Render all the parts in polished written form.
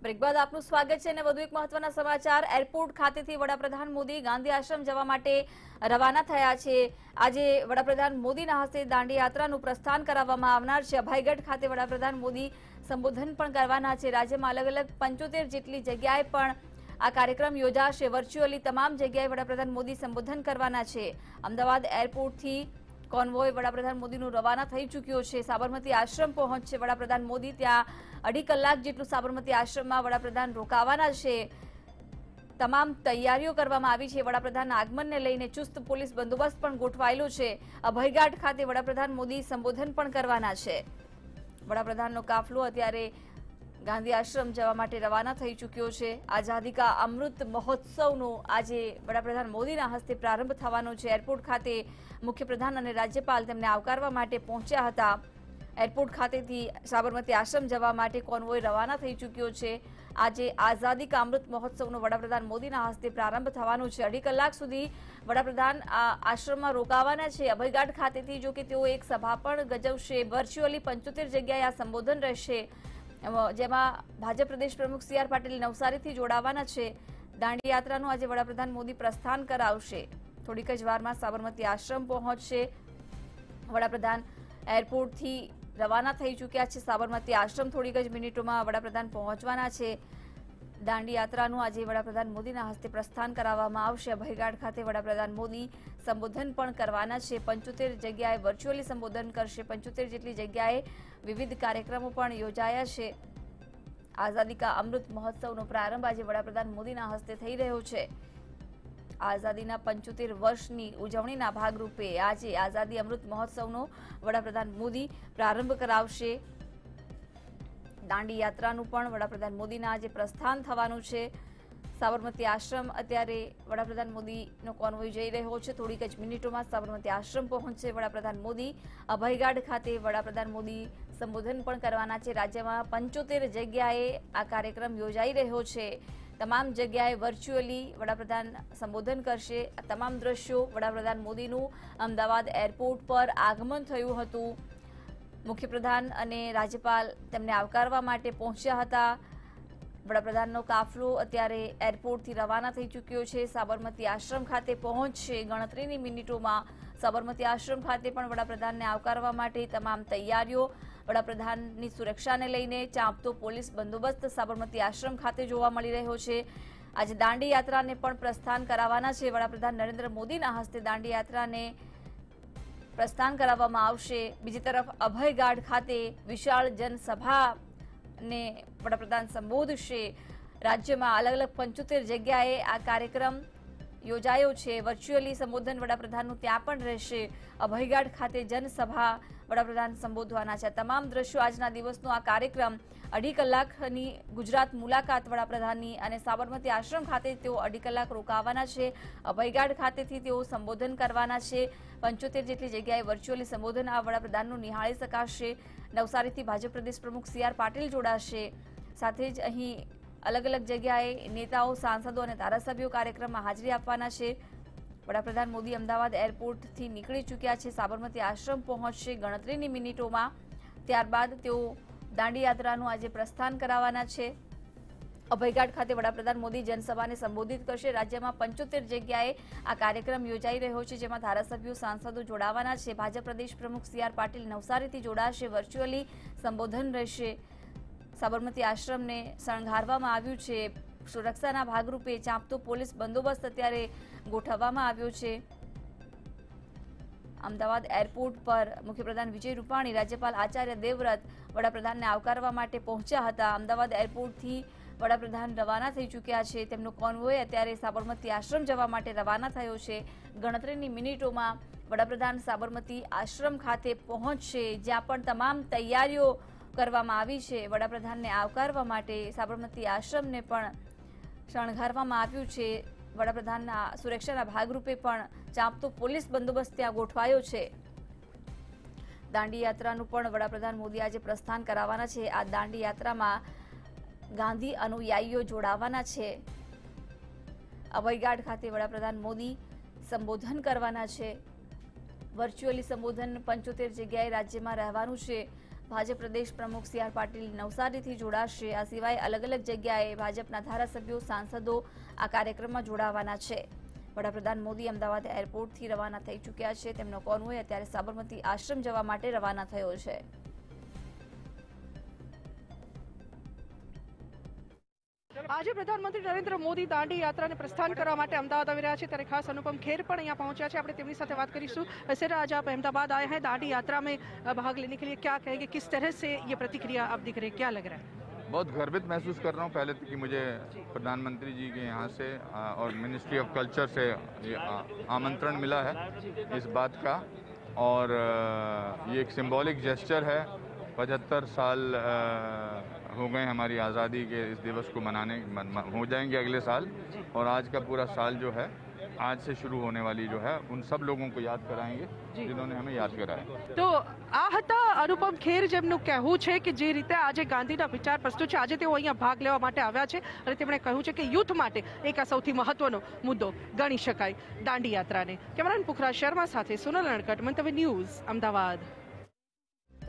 Break બાદ આપનું સ્વાગત છે અને વધુ એક મહત્વના સમાચાર એરપોર્ટ ખાતેથી વડાપ્રધાન મોદી ગાંધી આશ્રમ જવા માટે રવાના થયા છે। આજે વડાપ્રધાન મોદીના હસ્તે દાંડી યાત્રાનું પ્રસ્થાન કરાવવામાં આવનાર છે। અભયગઢ ખાતે વડાપ્રધાન મોદી સંબોધન પણ કરવાના છે। રાજ્યમાં અલગ અલગ 75 જેટલી જગ્યાએ પણ આ કાર્યક્રમ યોજાશે। વર્ચ્યુઅલી તમામ જગ્યાએ વડાપ્રધાન મોદી સંબોધન કરવાના છે। અમદાવાદ એરપોર્ટથી કોન્વોય વડાપ્રધાન મોદીનું રવાના થઈ ચૂક્યો છે। સાબરમતી આશ્રમ પહોંચશે વડાપ્રધાન મોદી। ત્યાં 2.5 કલાક જેટલું સાબરમતી આશ્રમમાં વડાપ્રધાન રોકાવાના છે। તમામ તૈયારીઓ કરવામાં આવી છે। વડાપ્રધાનના આગમનને લઈને ચુસ્ત પોલીસ બંદોબસ્ત પણ ગોઠવાયેલો છે। અભયઘાટ ખાતે વડાપ્રધાન મોદી સંબોધન પણ કરવાના છે। વડાપ્રધાનનો કાફલો અત્યારે ગાંધી આશ્રમ જવા માટે રવાના થઈ ચૂક્યો છે। આઝાદી કા અમૃત મહોત્સવનો આજે વડાપ્રધાન મોદીના હસ્તે પ્રારંભ થવાનો છે। એરપોર્ટ ખાતે મુખ્યપ્રધાન અને રાજ્યપાલ તેમને આવકારવા માટે પહોંચ્યા હતા। એરપોર્ટ ખાતેથી સાબરમતી આશ્રમ જવા માટે કોન્વોય રવાના થઈ ચૂક્યો છે। આજે આઝાદી કા અમૃત મહોત્સવનો વડાપ્રધાન મોદીના હસ્તે પ્રારંભ થવાનો છે। 2.5 કલાક સુધી વડાપ્રધાન આ આશ્રમમાં રોકાવાના છે। અભયઘાટ ખાતેથી જો કે તેઓ એક સભા પણ ગજવશે। વર્ચ્યુઅલી 75 જગ્યાએ આ સંબોધન રહેશે, જેમાં ભાજપ પ્રદેશ પ્રમુખ સી આર પાટીલ નવસારીથી જોડાવાના છે। દાંડી યાત્રાનું આજે વડાપ્રધાન મોદી પ્રસ્થાન કરાવશે। થોડીક જ વારમાં સાબરમતી આશ્રમ પહોંચશે। વડાપ્રધાન એરપોર્ટથી રવાના થઈ ચૂક્યા છે। સાબરમતી આશ્રમ થોડીક જ મિનિટોમાં વડાપ્રધાન પહોંચવાના છે। દાંડી યાત્રાનું આજે વડાપ્રધાન મોદીના હસ્તે પ્રસ્થાન કરાવવામાં આવશે। અભયઘાટ ખાતે વડાપ્રધાન મોદી સંબોધન પણ કરવાના છે। 75 જગ્યાએ વર્ચ્યુઅલી સંબોધન કરશે। 75 જેટલી જગ્યાએ વિવિધ કાર્યક્રમો પણ યોજાયા છે। આઝાદી કા અમૃત મહોત્સવનો પ્રારંભ આજે વડાપ્રધાન મોદીના હસ્તે થઈ રહ્યો છે। આઝાદીના 75 વર્ષની ઉજવણીના ભાગરૂપે આજે આઝાદી અમૃત મહોત્સવનો વડાપ્રધાન મોદી પ્રારંભ કરાવશે। દાંડી યાત્રાનું પણ વડાપ્રધાન મોદીના આજે પ્રસ્થાન થવાનું છે। સાબરમતી આશ્રમ અત્યારે વડાપ્રધાન મોદીનો કોન્વોય જઈ રહ્યો છે। થોડીક જ મિનિટોમાં સાબરમતી આશ્રમ પહોંચશે વડાપ્રધાન મોદી। અભયઘાટ ખાતે વડાપ્રધાન મોદી સંબોધન પણ કરવાના છે। રાજ્યમાં 75 જગ્યાએ આ કાર્યક્રમ યોજાઈ રહ્યો છે। તમામ જગ્યાએ વર્ચ્યુઅલી વડાપ્રધાન સંબોધન કરશે। તમામ દ્રશ્યો વડાપ્રધાન મોદીનું અમદાવાદ એરપોર્ટ પર આગમન થયું હતું। મુખ્યપ્રધાન અને રાજ્યપાલ તેમને આવકારવા માટે પહોંચ્યા હતા। વડાપ્રધાનનો કાફલો અત્યારે એરપોર્ટથી રવાના થઈ ચૂક્યો છે। સાબરમતી આશ્રમ ખાતે પહોંચશે। ગણતરીની મિનિટોમાં સાબરમતી આશ્રમ ખાતે પણ વડાપ્રધાનને આવકારવા માટે તમામ તૈયારીઓ। વડાપ્રધાનની સુરક્ષાને લઈને ચાંપતો પોલીસ બંદોબસ્ત સાબરમતી આશ્રમ ખાતે જોવા મળી રહ્યો છે। આજે દાંડી યાત્રાને પણ પ્રસ્થાન કરાવવાના છે। વડાપ્રધાન નરેન્દ્ર મોદીના હસ્તે દાંડી યાત્રાને પ્રસ્થાન કરાવવામાં આવશે। બીજી તરફ અભયઘાટ ખાતે વિશાળ જનસભાને વડાપ્રધાન સંબોધશે। રાજ્યમાં અલગ અલગ 75 જગ્યાએ આ કાર્યક્રમ યોજાયો છે। વર્ચ્યુઅલી સંબોધન વડાપ્રધાનનું ત્યાં પણ રહેશે। અભયઘાટ ખાતે જનસભા વડાપ્રધાન સંબોધવાના છે। તમામ દ્રશ્યો આજના દિવસનો આ કાર્યક્રમ 2.5 કલાકની ગુજરાત મુલાકાત વડાપ્રધાનની અને સાબરમતી આશ્રમ ખાતે તેઓ 2.5 કલાક રોકાવાના છે। અભયઘાટ ખાતેથી તેઓ સંબોધન કરવાના છે। 75 જેટલી જગ્યાએ વર્ચ્યુઅલી સંબોધન આ વડાપ્રધાનનું નિહાળી શકાશે। નવસારીથી ભાજપ પ્રદેશ પ્રમુખ સી આર પાટીલ જોડાશે। સાથે જ અહીં અલગ અલગ જગ્યાએ નેતાઓ, સાંસદો અને ધારાસભ્યો કાર્યક્રમમાં હાજરી આપવાના છે। વડાપ્રધાન મોદી અમદાવાદ એરપોર્ટથી નીકળી ચૂક્યા છે। સાબરમતી આશ્રમ પહોંચશે ગણતરીની મિનિટોમાં। ત્યારબાદ તેઓ દાંડી યાત્રાનું આજે પ્રસ્થાન કરાવવાના છે। અભયઘાટ ખાતે વડાપ્રધાન મોદી જનસભાને સંબોધિત કરશે। રાજ્યમાં 75 જગ્યાએ આ કાર્યક્રમ યોજાઈ રહ્યો છે, જેમાં ધારાસભ્યો, સાંસદો જોડાવાના છે। ભાજપ પ્રદેશ પ્રમુખ સી આર પાટીલ નવસારીથી જોડાશે। વર્ચ્યુઅલી સંબોધન રહેશે। સાબરમતી આશ્રમને શણગારવામાં આવ્યું છે। સુરક્ષાના ભાગરૂપે ચાંપતો પોલીસ બંદોબસ્ત અત્યારે ગોઠવવામાં આવ્યો છે। અમદાવાદ એરપોર્ટ પર મુખ્યપ્રધાન વિજય રૂપાણી, રાજ્યપાલ આચાર્ય દેવવ્રત વડાપ્રધાનને આવકારવા માટે પહોંચ્યા હતા। અમદાવાદ એરપોર્ટથી વડાપ્રધાન રવાના થઈ ચૂક્યા છે। તેમનો કોન્વોય અત્યારે સાબરમતી આશ્રમ જવા માટે રવાના થયો છે। ગણતરીની મિનિટોમાં વડાપ્રધાન સાબરમતી આશ્રમ ખાતે પહોંચશે, જ્યાં પણ તમામ તૈયારીઓ કરવામાં આવી છે। વડાપ્રધાનને આવકારવા માટે સાબરમતી આશ્રમને પણ શણગારવામાં આવ્યું છે। વડાપ્રધાનના સુરક્ષાના ભાગરૂપે પણ ચાંપતો પોલીસ બંદોબસ્ત ત્યાં ગોઠવાયો છે। દાંડી યાત્રાનું પણ વડાપ્રધાન મોદી આજે પ્રસ્થાન કરાવવાના છે। આ દાંડી યાત્રામાં ગાંધી અનુયાયીઓ જોડાવાના છે। અભયઘાટ ખાતે વડાપ્રધાન મોદી સંબોધન કરવાના છે। વર્ચ્યુઅલી સંબોધન 75 જગ્યાએ રાજ્યમાં રહેવાનું છે। ભાજપ પ્રદેશ પ્રમુખ સી આર પાટીલ નવસારીથી જોડાશે। આ સિવાય અલગ અલગ જગ્યાએ ભાજપના ધારાસભ્યો સાંસદો આ કાર્યક્રમમાં જોડાવાના છે। વડાપ્રધાન મોદી અમદાવાદ એરપોર્ટથી રવાના થઈ ચૂક્યા છે। તેમનો કોન્વોય અત્યારે સાબરમતી આશ્રમ જવા માટે રવાના થયો છે। આજે પ્રધાનમંત્રી નરેન્દ્ર મોદી દાંડી यात्रा प्रस्थान करवा માટે અમદાવાદ આવી રહ્યા છે ત્યારે ખાસ અનુપમ ખેર પણ અહીંયા પહોંચ્યા છે। આપણે તેમની સાથે વાત કરીશું। सर, आज आप अहमदाबाद आए हैं दांडी यात्रा में भाग लेने के लिए, क्या कहेंगे, किस तरह से ये प्रतिक्रिया आप दिख रही है, क्या लग रहा है? बहुत गर्वित महसूस कर रहा हूँ पहले तो कि मुझे प्रधानमंत्री जी के यहाँ से और मिनिस्ट्री ऑफ कल्चर से आमंत्रण मिला है इस बात का, और ये एक सिंबॉलिक जेस्चर है। 75 साल हो गए हमारी आज़ादी के इस दिवस को मनाने हो जाएंगे अगले साल, और आज का पूरा साल जो है आज से शुरू होने वाली जो है उन सब लोगों को याद कराएंगे जिन्होंने हमें याद कराया। તો આ હતા અનુપમ ખેર, જેમનું કહેવું છે કે જે રીતે આજે ગાંધીના વિચાર પ્રસ્તુત છે, આજે તેઓ અહીંયા ભાગ લેવા માટે આવ્યા છે અને તેમણે કહ્યું છે કે યુથ માટે એક આ સૌથી મહત્વનો મુદ્દો ગણી શકાય દાંડી યાત્રાને। કેમેરામેન પુખરાજ શર્મા સાથે સોનલ નડકટ, મંતવ્ય ન્યૂઝ, અમદાવાદ।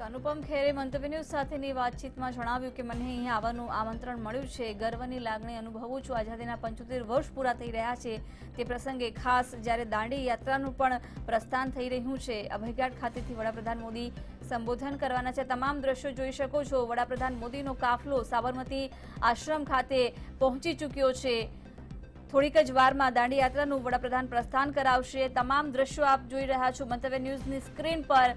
અનુપમ ખેરે મંતવ્ય ન્યૂઝ સાથેની વાતચીતમાં જણાવ્યું કે મને અહીંયા આવવાનું આમંત્રણ મળ્યું છે, ગર્વની લાગણી અનુભવું છું। આઝાદીના 75 વર્ષ પૂરા થઈ રહ્યા છે તે પ્રસંગે ખાસ જ્યારે દાંડી યાત્રાનું પણ પ્રસ્થાન થઈ રહ્યું છે, અભયઘાટ ખાતેથી વડાપ્રધાન મોદી સંબોધન કરવાના છે। તમામ દ્રશ્યો જોઈ શકો છો। વડાપ્રધાન મોદીનો કાફલો સાબરમતી આશ્રમ ખાતે પહોંચી ચૂક્યો છે। થોડીક જ વારમાં દાંડી યાત્રાનું વડાપ્રધાન પ્રસ્થાન કરાવશે। તમામ દ્રશ્યો આપ જોઈ રહ્યા છો મંતવ્ય ન્યૂઝની સ્ક્રીન પર।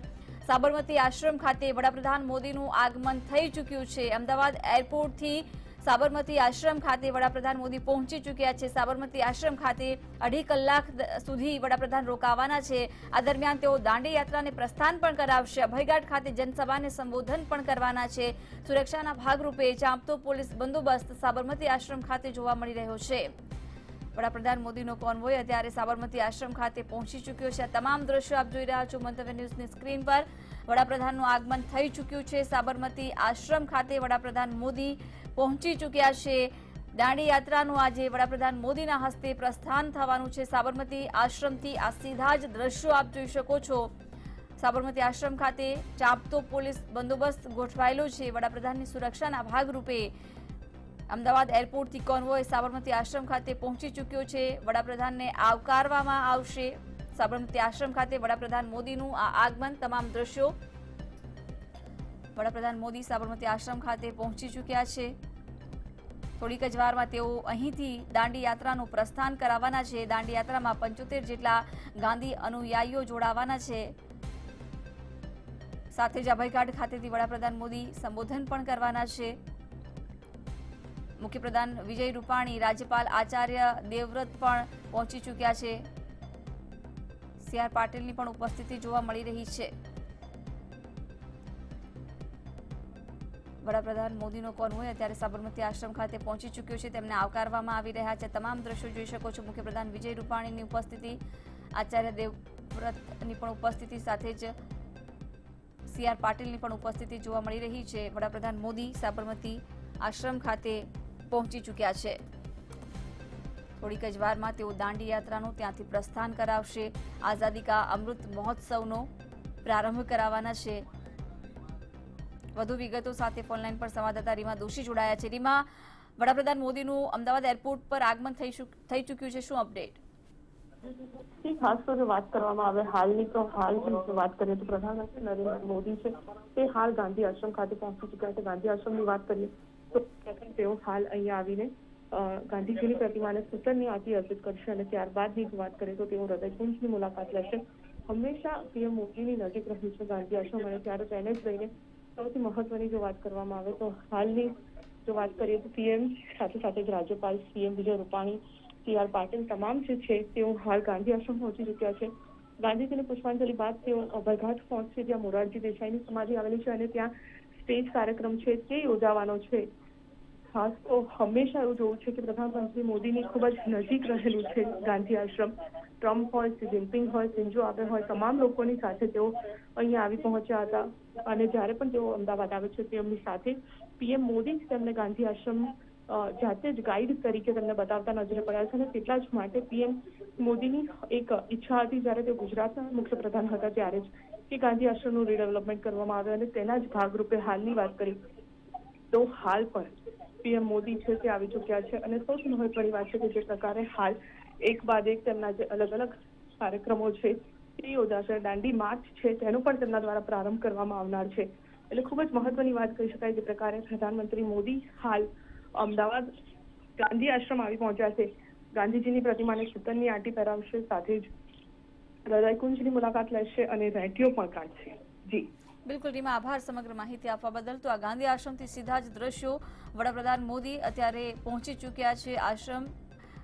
સાબરમતી આશ્રમ ખાતે વડાપ્રધાન મોદીનું આગમન થઈ ચૂક્યું છે। અમદાવાદ એરપોર્ટથી સાબરમતી આશ્રમ ખાતે વડાપ્રધાન મોદી પહોંચી ચૂક્યા છે। સાબરમતી આશ્રમ ખાતે 2.5 કલાક સુધી વડાપ્રધાન રોકાવાના છે। આ દરમિયાન તેઓ દાંડી યાત્રાને પ્રસ્થાન પણ કરાવશે। અભયઘાટ ખાતે જનસભાને સંબોધન પણ કરવાના છે। સુરક્ષાના ભાગરૂપે ચાંપતો પોલીસ બંદોબસ્ત સાબરમતી આશ્રમ ખાતે જોવા મળી રહ્યો છે। વડાપ્રધાન મોદીનો કોન્વોય અત્યારે સાબરમતી આશ્રમ ખાતે પહોંચી ચૂક્યો છે। આ તમામ દ્રશ્યો આપ જોઈ રહ્યા છો મંતવ્ય ન્યૂઝની સ્ક્રીન પર। વડાપ્રધાનનું આગમન થઈ ચૂક્યું છે। સાબરમતી આશ્રમ ખાતે વડાપ્રધાન મોદી પહોંચી ચૂક્યા છે। દાંડી યાત્રાનું આજે વડાપ્રધાન મોદીના હસ્તે પ્રસ્થાન થવાનું છે સાબરમતી આશ્રમથી। આ સીધા જ દ્રશ્યો આપ જોઈ શકો છો। સાબરમતી આશ્રમ ખાતે ચાંપતો પોલીસ બંદોબસ્ત ગોઠવાયેલો છે। વડાપ્રધાનની સુરક્ષાના ભાગરૂપે અમદાવાદ એરપોર્ટથી કોન્વોય સાબરમતી આશ્રમ ખાતે પહોંચી ચૂક્યો છે। વડાપ્રધાનને આવકારવામાં આવશે। સાબરમતી આશ્રમ ખાતે વડાપ્રધાન મોદીનું આ આગમન, તમામ દ્રશ્યો। વડાપ્રધાન મોદી સાબરમતી આશ્રમ ખાતે પહોંચી ચૂક્યા છે। થોડીક જ વારમાં તેઓ અહીંથી દાંડી યાત્રાનું પ્રસ્થાન કરાવવાના છે। દાંડી યાત્રામાં 75 જેટલા ગાંધી અનુયાયીઓ જોડાવાના છે। સાથે જ અભયઘાટ ખાતેથી વડાપ્રધાન મોદી સંબોધન પણ કરવાના છે। મુખ્યપ્રધાન વિજય રૂપાણી, રાજ્યપાલ આચાર્ય દેવવ્રત પણ પહોંચી ચૂક્યા છે। સી આર પાટીલની પણ ઉપસ્થિતિ જોવા મળી રહી છે। વડાપ્રધાન મોદીનો કોન્વોય અત્યારે સાબરમતી આશ્રમ ખાતે પહોંચી ચૂક્યો છે। તેમને આવકારવામાં આવી રહ્યા છે। તમામ દ્રશ્યો જોઈ શકો છો। મુખ્યપ્રધાન વિજય રૂપાણીની ઉપસ્થિતિ, આચાર્ય દેવવ્રતની પણ ઉપસ્થિતિ, સાથે જ સી આર પાટીલની પણ ઉપસ્થિતિ જોવા મળી રહી છે। વડાપ્રધાન મોદી સાબરમતી આશ્રમ ખાતે પહોંચી ચૂક્યા છે। થોડીક જ વારમાં તેઓ દાંડી યાત્રાનું ત્યાંથી પ્રસ્થાન કરાવશે। આઝાદી કા અમૃત મહોત્સવનો પ્રારંભ કરાવવાના છે। વધુ વિગતો સાથે ફોનલાઈન પર સંવાદદાતા રીમા દોશી જોડાયા છે। રીમા, વડાપ્રધાન મોદીનું અમદાવાદ એરપોર્ટ પર આગમન થઈ ચૂક્યું છે, શું અપડેટ? ખાસ તો વાત કરવામાં આવે હાલની તો વાત કરીએ તો પ્રધાનમંત્રી નરેન્દ્ર મોદી છે તે હાલ ગાંધી આશ્રમ ખાતે પહોંચી ચૂક્યા છે। ગાંધી આશ્રમની વાત કરીએ તો તેઓ હાલ અહીંયા આવીને ગાંધીજીની પ્રતિમાને સૂચનની આરતી અર્પિત કરશે અને ત્યારબાદની વાત કરીએ તો તેઓ હૃદયકુંજની મુલાકાત લેશે। હંમેશા પીએમ મોદીની નજીક રહ્યું છે ગાંધી આશ્રમ, અને ત્યારે તેને જ લઈને સૌથી મહત્વની જો વાત કરવામાં આવે તો હાલની જો વાત કરીએ તો પીએમ સાથે સાથે જ રાજ્યપાલ CM Vijay Rupani, C R Patil તમામ જે છે તેઓ હાલ ગાંધી આશ્રમ પહોંચી ચૂક્યા છે। ગાંધીજીની પુષ્પાંજલિ બાદ તેઓ અભયઘાટ પહોંચશે, જ્યાં મોરારજી દેસાઈની સમાધિ આવેલી છે અને ત્યાં સ્ટેજ કાર્યક્રમ છે તે યોજાવાનો છે। ખાસ તો હંમેશા એવું જોવું છે કે પ્રધાનમંત્રી મોદીની ખૂબ જ નજીક રહેલું છે ગાંધી આશ્રમ। ટ્રમ્પ હોય, શી જિનપિંગ હોય, શિન્ઝો આબે હોય, તમામ લોકોની સાથે તેઓ અહીંયા આવી પહોંચ્યા હતા અને જ્યારે પણ તેઓ અમદાવાદ આવે છે તેમની સાથે પીએમ મોદી તેમને ગાંધી આશ્રમ જાતે જ ગાઈડ તરીકે તેમને બતાવતા નજરે પડ્યા છે। અને તેટલા જ માટે પીએમ મોદીની એક ઈચ્છા હતી, જ્યારે તેઓ ગુજરાતના મુખ્યપ્રધાન હતા ત્યારે જ કે ગાંધી આશ્રમનું રીડેવલપમેન્ટ કરવામાં આવે અને તેના જ ભાગરૂપે હાલની વાત કરી તો હાલ પણ પીએમ મોદી છે તે આવી ચૂક્યા છે અને સૌથી મહત્વની વાત છે કે જે પ્રકારે હાલ એક બાદ એક તેમના જે અલગ અલગ કાર્યક્રમો છે તે યોજાશે. દાંડી માર્ચ છે તેનો પણ તેમના દ્વારા પ્રારંભ કરવામાં આવનાર છે. એટલે ખૂબ જ મહત્વની વાત કહી શકાય જે પ્રકારે પ્રધાનમંત્રી મોદી હાલ અમદાવાદ ગાંધી આશ્રમ આવી પહોંચ્યા છે. ગાંધીજીની પ્રતિમાને સૂતરની આંટી પહેરાવશે, સાથે જ હૃદયકુંજની મુલાકાત લેશે અને રેટીઓ પણ કાઢશે. જી બિલકુલ રીમા, આભાર સમગ્ર માહિતી આપવા બદલ. તો આ ગાંધી આશ્રમથી સીધા જ દ્રશ્યો વડાપ્રધાન મોદી અત્યારે પહોંચી ચૂક્યા છે આશ્રમ.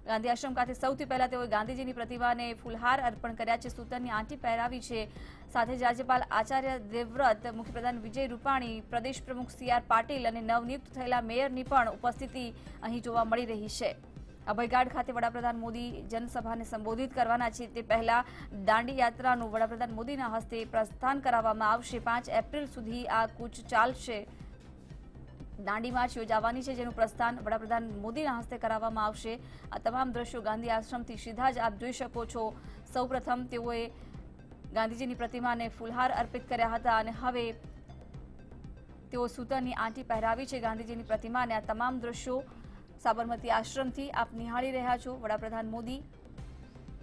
ગાંધી આશ્રમ ખાતે સૌથી પહેલા તેઓએ ગાંધીજીની પ્રતિમાને ફૂલહાર અર્પણ કર્યા છે, સૂતરની આંટી પહેરાવી છે. સાથે જ રાજ્યપાલ આચાર્ય દેવવ્રત, મુખ્યપ્રધાન વિજય રૂપાણી, પ્રદેશ પ્રમુખ CR પાટીલ અને નવનિયુક્ત થયેલા મેયરની પણ ઉપસ્થિતિ અહીં જોવા મળી રહી છે. અભયઘાટ ખાતે વડાપ્રધાન મોદી જનસભાને સંબોધિત કરવાના છે. તે પહેલા દાંડી યાત્રાનું વડાપ્રધાન મોદીના હસ્તે પ્રસ્થાન કરાવવામાં આવશે. 5 એપ્રિલ સુધી આ કૂચ ચાલશે. દાંડી માર્ચ યોજાવાની છે, જેનું પ્રસ્થાન વડાપ્રધાન મોદીના હસ્તે કરાવવામાં આવશે. આ તમામ દ્રશ્યો ગાંધી આશ્રમથી સીધા જ આપ જોઈ શકો છો. સૌપ્રથમ તેઓએ ગાંધીજીની પ્રતિમાને ફૂલહાર અર્પિત કર્યા હતા અને હવે તેઓ સૂતરની આંટી પહેરાવી છે ગાંધીજીની પ્રતિમાને. આ તમામ દ્રશ્યો સાબરમતી આશ્રમથી આપ નિહાળી રહ્યા છો. વડાપ્રધાન મોદી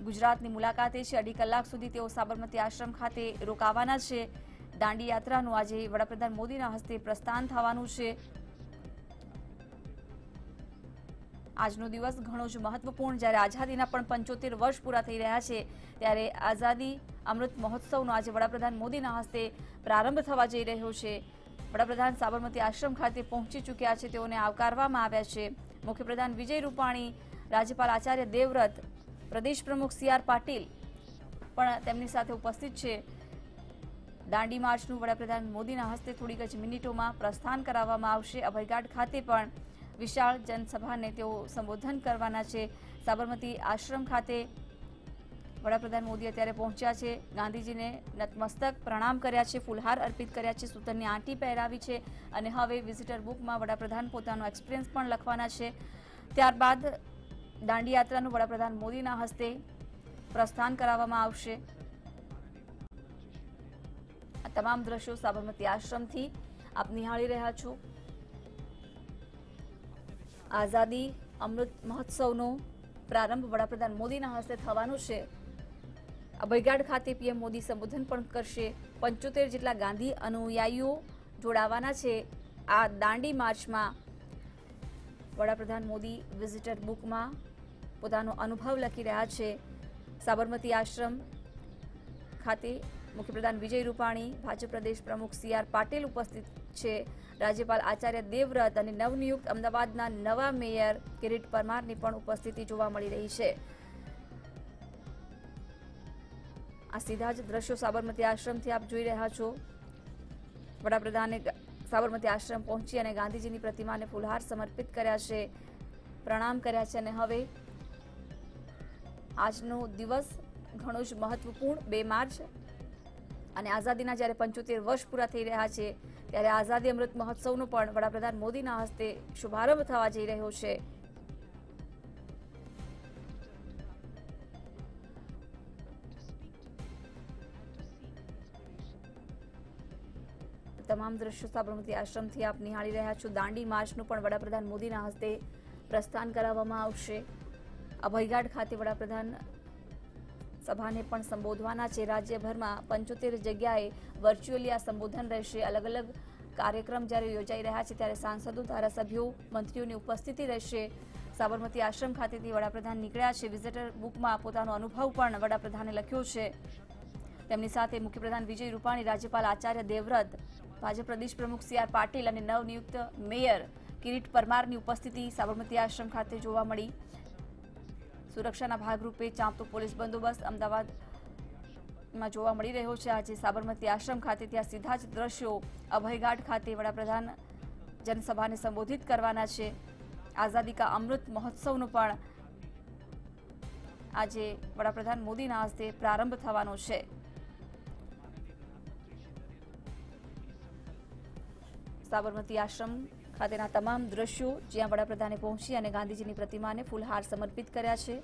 ગુજરાતની મુલાકાતે છે. 2.5 કલાક સુધી તેઓ સાબરમતી આશ્રમ ખાતે રોકાવાના છે. દાંડી યાત્રાનું આજે વડાપ્રધાન મોદીના હસ્તે પ્રસ્થાન થવાનું છે. આજનો દિવસ ઘણો જ મહત્વપૂર્ણ, જ્યારે આઝાદીના પણ 75 વર્ષ પૂરા થઈ રહ્યા છે, ત્યારે આઝાદી અમૃત મહોત્સવનો આજે વડાપ્રધાન મોદીના હસ્તે પ્રારંભ થવા જઈ રહ્યો છે. વડાપ્રધાન સાબરમતી આશ્રમ ખાતે પહોંચી ચૂક્યા છે. તેઓને આવકારવામાં આવ્યા છે. મુખ્યપ્રધાન વિજય રૂપાણી, રાજ્યપાલ આચાર્ય દેવવ્રત, પ્રદેશ પ્રમુખ CR પાટીલ પણ તેમની સાથે ઉપસ્થિત છે. દાંડી માર્ચનું વડાપ્રધાન મોદીના હસ્તે થોડીક જ મિનિટોમાં પ્રસ્થાન કરાવવામાં આવશે. અભયઘાટ ખાતે પણ વિશાળ જનસભાને તેઓ સંબોધન કરવાના છે. સાબરમતી આશ્રમ ખાતે વડાપ્રધાન મોદી અત્યારે પહોંચ્યા છે. ગાંધીજીને નતમસ્તક પ્રણામ કર્યા છે, ફૂલહાર અર્પિત કર્યા છે, સૂતરની આંટી પહેરાવી છે અને હવે વિઝિટર બુકમાં વડાપ્રધાન પોતાનો એક્સપિરિયન્સ પણ લખવાના છે. ત્યારબાદ દાંડી યાત્રાનું વડાપ્રધાન મોદીના હસ્તે પ્રસ્થાન કરાવવામાં આવશે. આ તમામ દ્રશ્યો સાબરમતી આશ્રમથી આપ નિહાળી રહ્યા છો. આઝાદી અમૃત મહોત્સવનો પ્રારંભ વડાપ્રધાન મોદીના હસ્તે થવાનો છે. અભયઘાટ ખાતે પીએમ મોદી સંબોધન પણ કરશે. 75 જેટલા ગાંધી અનુયાયીઓ જોડાવાના છે આ દાંડી માર્ચમાં. વડાપ્રધાન મોદી વિઝિટર બુકમાં પોતાનો અનુભવ લખી રહ્યા છે. સાબરમતી આશ્રમ ખાતે મુખ્યપ્રધાન વિજય રૂપાણી, ભાજપ પ્રદેશ પ્રમુખ CR પાટીલ ઉપસ્થિત છે. રાજ્યપાલ આચાર્ય દેવવ્રત અને નવનિયુક્ત અમદાવાદના નવા મેયર કિરીટ પરમારની પણ ઉપસ્થિતિ જોવા મળી રહી છે. આ સીધા જ દ્રશ્યો સાબરમતી આશ્રમથી આપ જોઈ રહ્યા છો. વડાપ્રધાને સાબરમતી આશ્રમ પહોંચી અને ગાંધીજીની પ્રતિમાને ફૂલહાર સમર્પિત કર્યા છે, પ્રણામ કર્યા છે અને હવે આજનો દિવસ ઘણો જ મહત્વપૂર્ણ 2 માર્ચ અને આઝાદીના જ્યારે 75 વર્ષ પૂરા થઈ રહ્યા છે, ત્યારે આઝાદી અમૃત મહોત્સવનો પણ વડાપ્રધાન મોદીના હસ્તે શુભારંભ થવા જઈ રહ્યો છે. તમામ દ્રશ્યો સાબરમતી આશ્રમથી આપ નિહાળી રહ્યા છો. દાંડી માર્ચનું પણ વડાપ્રધાન મોદીના હસ્તે પ્રસ્થાન કરાવવામાં આવશે. અભયઘાટ ખાતે વડાપ્રધાન સભાને પણ સંબોધવાના છે. રાજ્યભરમાં 75 જગ્યાએ વર્ચ્યુઅલી આ સંબોધન રહેશે. અલગ અલગ કાર્યક્રમ જ્યારે યોજાઈ રહ્યા છે ત્યારે સાંસદો, ધારાસભ્યો, મંત્રીઓની ઉપસ્થિતિ રહેશે. સાબરમતી આશ્રમ ખાતેથી વડાપ્રધાન નીકળ્યા છે. વિઝિટર બુકમાં પોતાનો અનુભવ પણ વડાપ્રધાને લખ્યો છે. તેમની સાથે મુખ્યપ્રધાન વિજય રૂપાણી, રાજ્યપાલ આચાર્ય દેવવ્રત, ભાજપ પ્રદેશ પ્રમુખ CR પાટીલ અને નવનિયુક્ત મેયર કિરીટ પરમારની ઉપસ્થિતિ સાબરમતી આશ્રમ ખાતે જોવા મળી. સુરક્ષાના ભાગરૂપે ચાંપતો પોલીસ બંદોબસ્ત અમદાવાદમાં જોવા મળી રહ્યો છે. આજે સાબરમતી આશ્રમ ખાતે ત્યાં સીધા જ દ્રશ્યો અભયઘાટ ખાતે વડાપ્રધાન જનસભાને સંબોધિત કરવાના છે. આઝાદી કા અમૃત મહોત્સવનો પણ આજે વડાપ્રધાન મોદીના હસ્તે પ્રારંભ થવાનો છે. સાબરમતી આશ્રમ ખાતેના તમામ દ્રશ્યો જ્યાં વડાપ્રધાને પહોંચી અને ગાંધીજીની પ્રતિમાને ફૂલહાર સમર્પિત કર્યા છે.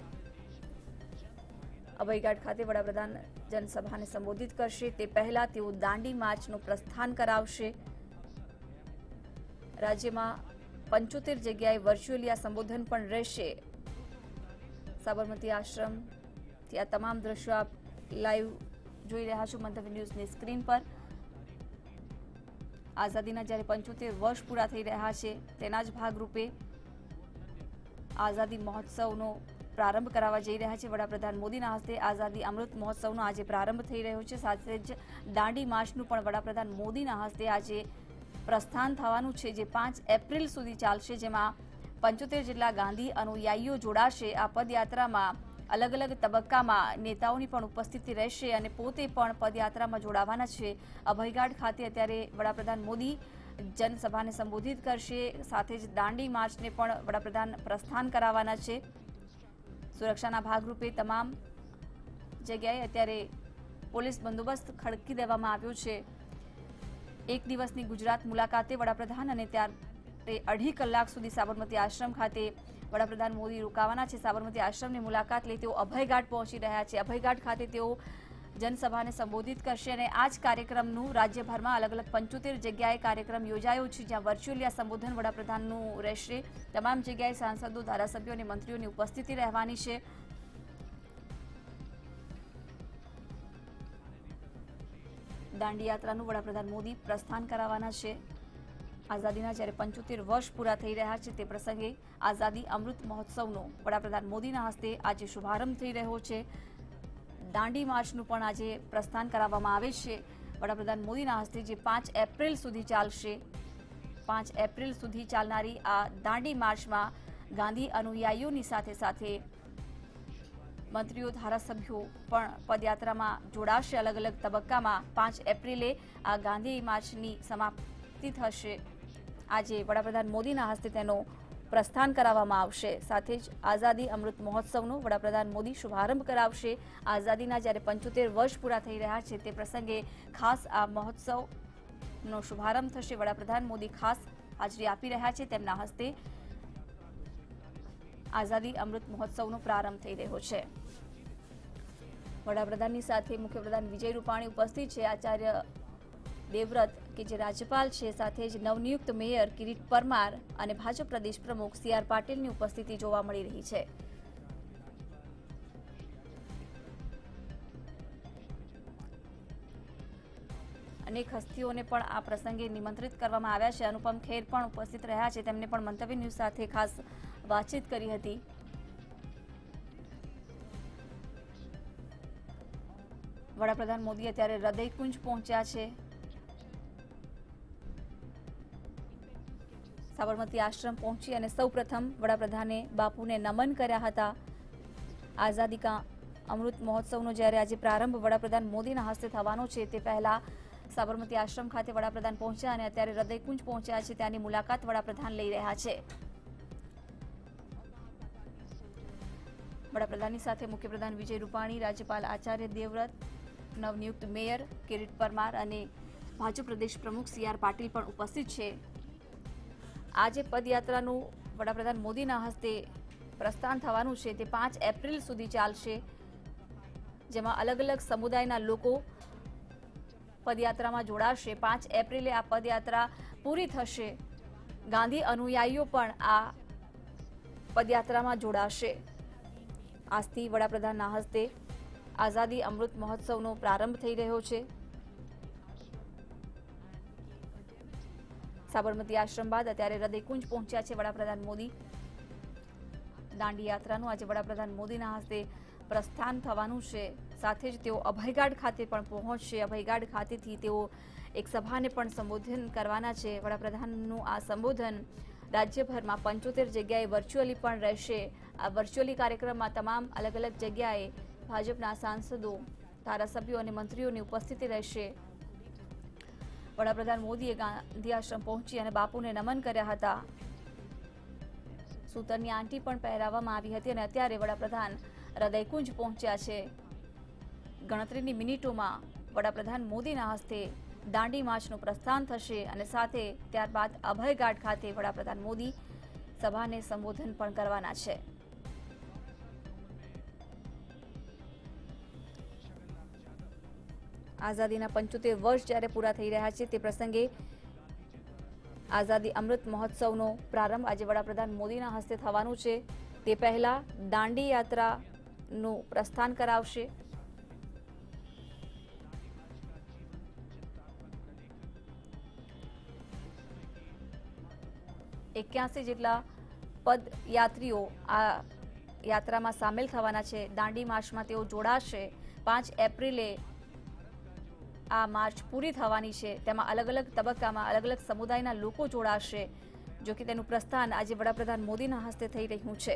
અભયઘાટ ખાતે વડાપ્રધાન જનસભાને સંબોધિત કરશે તે પહેલા તેઓ દાંડી માર્ચનું પ્રસ્થાન કરાવશે। રાજ્યમાં 75 જગ્યાએ વર્ચ્યુઅલી આ સંબોધન પણ રહેશે। સાબરમતી આશ્રમથી આ તમામ દ્રશ્યો આપ લાઈવ જોઈ રહ્યા છો મંતવ્ય ન્યૂઝની સ્ક્રીન પર। આઝાદીના જ્યારે 75 વર્ષ પૂરા થઈ રહ્યા છે તેના જ ભાગરૂપે આઝાદી મહોત્સવનો પ્રારંભ કરાવવા જઈ રહ્યા છે વડાપ્રધાન મોદીના હસ્તે। આઝાદી અમૃત મહોત્સવનો આજે પ્રારંભ થઈ રહ્યો છે, સાથે જ દાંડી માર્ચનું પણ વડાપ્રધાન મોદીના હસ્તે આજે પ્રસ્થાન થવાનું છે, જે 5 એપ્રિલ સુધી ચાલશે, જેમાં 75 જેટલા ગાંધી અનુયાયીઓ જોડાશે। આ પદયાત્રામાં અલગ અલગ તબક્કામાં નેતાઓની પણ ઉપસ્થિતિ રહેશે અને પોતે પણ પદયાત્રામાં જોડાવાના છે। અભયઘાટ ખાતે અત્યારે વડાપ્રધાન મોદી જનસભાને સંબોધિત કરશે, સાથે જ દાંડી માર્ચને પણ વડાપ્રધાન પ્રસ્થાન કરાવવાના છે। સુરક્ષાના ભાગરૂપે તમામ જગ્યાએ અત્યારે પોલીસ બંદોબસ્ત ખડકી દેવામાં આવ્યો છે। એક દિવસની ગુજરાત મુલાકાતે વડાપ્રધાન અને ત્યારે 2.5 કલાક સુધી સાબરમતી આશ્રમ ખાતે વડાપ્રધાન મોદી રોકાવાના છે। સાબરમતી આશ્રમની મુલાકાત લઈ તેઓ અભયઘાટ પહોંચી રહ્યા છે। અભયઘાટ ખાતે તેઓ જનસભાને સંબોધિત કરશે અને આ જ કાર્યક્રમનું રાજ્યભરમાં અલગ અલગ 75 જગ્યાએ કાર્યક્રમ યોજાયો છે, જ્યાં વર્ચ્યુઅલી આ સંબોધન વડાપ્રધાનનું રહેશે। તમામ જગ્યાએ સાંસદો, ધારાસભ્યો અને મંત્રીઓની ઉપસ્થિતિ રહેવાની છે। દાંડી યાત્રાનું વડાપ્રધાન મોદી પ્રસ્થાન કરાવવાના છે। આઝાદીના જ્યારે 75 વર્ષ પૂરા થઈ રહ્યા છે તે પ્રસંગે આઝાદી અમૃત મહોત્સવનો વડાપ્રધાન મોદીના હસ્તે આજે શુભારંભ થઈ રહ્યો છે। દાંડી માર્ચનું પણ આજે પ્રસ્થાન કરાવવામાં આવે છે વડાપ્રધાન મોદીના હસ્તે, જે 5 એપ્રિલ સુધી ચાલશે। 5 એપ્રિલ સુધી ચાલનારી આ દાંડી માર્ચમાં ગાંધી અનુયાયીઓની સાથે સાથે મંત્રીઓ, ધારાસભ્યો પણ પદયાત્રામાં જોડાશે। અલગ અલગ તબક્કામાં 5 એપ્રિલે આ ગાંધી માર્ચની સમાપ્તિ થશે। આજે વડાપ્રધાન મોદીના હસ્તે તેનો પ્રસ્થાન કરાવવામાં આવશે। સાથે જ આઝાદી અમૃત મહોત્સવનો વડાપ્રધાન મોદી શુભારંભ કરાવશે। આઝાદીના જ્યારે 75 વર્ષ પૂરા થઈ રહ્યા છે તે પ્રસંગે ખાસ આ મહોત્સવનો શુભારંભ થશે। વડાપ્રધાન મોદી ખાસ હાજરી આપી રહ્યા છે, તેમના હસ્તે આઝાદી અમૃત મહોત્સવનો પ્રારંભ થઈ રહ્યો છે। વડાપ્રધાનની સાથે મુખ્યપ્રધાન વિજય રૂપાણી ઉપસ્થિત છે, આચાર્ય દેવવ્રત કે જે રાજ્યપાલ છે, સાથે જ નવનિયુક્ત મેયર કિરીટ પરમાર અને ભાજપ પ્રદેશ પ્રમુખ CR પાટીલની ઉપસ્થિતિ જોવા મળી રહી છે। અનેક હસ્તીઓને પણ આ પ્રસંગે નિમંત્રિત કરવામાં આવ્યા છે। અનુપમ ખેર પણ ઉપસ્થિત રહ્યા છે, તેમને પણ મંતવ્ય ન્યૂઝ સાથે ખાસ વાતચીત કરી હતી। વડાપ્રધાન મોદી અત્યારે હૃદયકુંજ પહોંચ્યા છે। સાબરમતી આશ્રમ પહોંચી અને સૌપ્રથમ વડાપ્રધાને બાપુને નમન કર્યા હતા। આઝાદી કા અમૃત મહોત્સવનો જ્યારે આજે પ્રારંભ વડાપ્રધાન મોદીના હસ્તે થવાનો છે તે પહેલા સાબરમતી આશ્રમ ખાતે વડાપ્રધાન પહોંચ્યા અને અત્યારે હૃદયકુંજ પહોંચ્યા છે, ત્યાંની મુલાકાત વડાપ્રધાન લઈ રહ્યા છે। વડાપ્રધાનની સાથે મુખ્યપ્રધાન વિજય રૂપાણી, રાજ્યપાલ આચાર્ય દેવવ્રત, નવનિયુક્ત મેયર કિરીટ પરમાર અને ભાજપ પ્રદેશ પ્રમુખ CR પાટીલ પણ ઉપસ્થિત છે। આજે પદયાત્રાનું વડાપ્રધાન મોદીના હસ્તે પ્રસ્થાન થવાનું છે તે 5 એપ્રિલ સુધી ચાલશે, જેમાં અલગ અલગ સમુદાયના લોકો પદયાત્રામાં જોડાશે। 5 એપ્રિલે આ પદયાત્રા પૂરી થશે। ગાંધી અનુયાયીઓ પણ આ પદયાત્રામાં જોડાશે। આજથી વડાપ્રધાનના હસ્તે આઝાદી અમૃત મહોત્સવનો પ્રારંભ થઈ રહ્યો છે। સાબરમતી આશ્રમ બાદ અત્યારે હૃદયકુંજ પહોંચ્યા છે વડાપ્રધાન મોદી। દાંડી યાત્રાનું આજે વડાપ્રધાન મોદીના હસ્તે પ્રસ્થાન થવાનું છે, સાથે જ તેઓ અભયઘાટ ખાતે પણ પહોંચશે। અભયઘાટ ખાતેથી તેઓ એક સભાને પણ સંબોધન કરવાના છે। વડાપ્રધાનનું આ સંબોધન રાજ્યભરમાં 75 જગ્યાએ વર્ચ્યુઅલી પણ રહેશે। આ વર્ચ્યુઅલી કાર્યક્રમમાં તમામ અલગ અલગ જગ્યાએ ભાજપના સાંસદો, ધારાસભ્યો અને મંત્રીઓની ઉપસ્થિતિ રહેશે। વડાપ્રધાન મોદીએ ગાંધી આશ્રમ પહોંચી અને બાપુને નમન કર્યા હતા। સૂતરની આંટી પણ પહેરાવવામાં આવી હતી અને અત્યારે વડાપ્રધાન હૃદયકુંજ પહોંચ્યા છે। ગણતરીની મિનિટોમાં વડાપ્રધાન મોદીના હસ્તે દાંડી માર્ચનું પ્રસ્થાન થશે અને સાથે ત્યારબાદ અભયઘાટ ખાતે વડાપ્રધાન મોદી સભાને સંબોધન પણ કરવાના છે। આઝાદીના 75 વર્ષ જ્યારે પૂરા થઈ રહ્યા છે તે પ્રસંગે આઝાદી અમૃત મહોત્સવનો પ્રારંભ આજે વડાપ્રધાન મોદીના હસ્તે થવાનું છે। તે પહેલા દાંડી યાત્રાનું પ્રસ્થાન કરાવશે। एक्यासी જેટલા પદયાત્રીઓ આ યાત્રામાં સામેલ થવાના છે। દાંડી માર્ચમાં તેઓ જોડાશે। 5 એપ્રિલે આ માર્ચ પૂરી થવાની છે। તેમાં અલગ અલગ તબક્કામાં અલગ અલગ સમુદાયના લોકો જોડાશે, જો કે તેનું પ્રસ્થાન આજે વડાપ્રધાન મોદીના હસ્તે થઈ રહ્યું છે।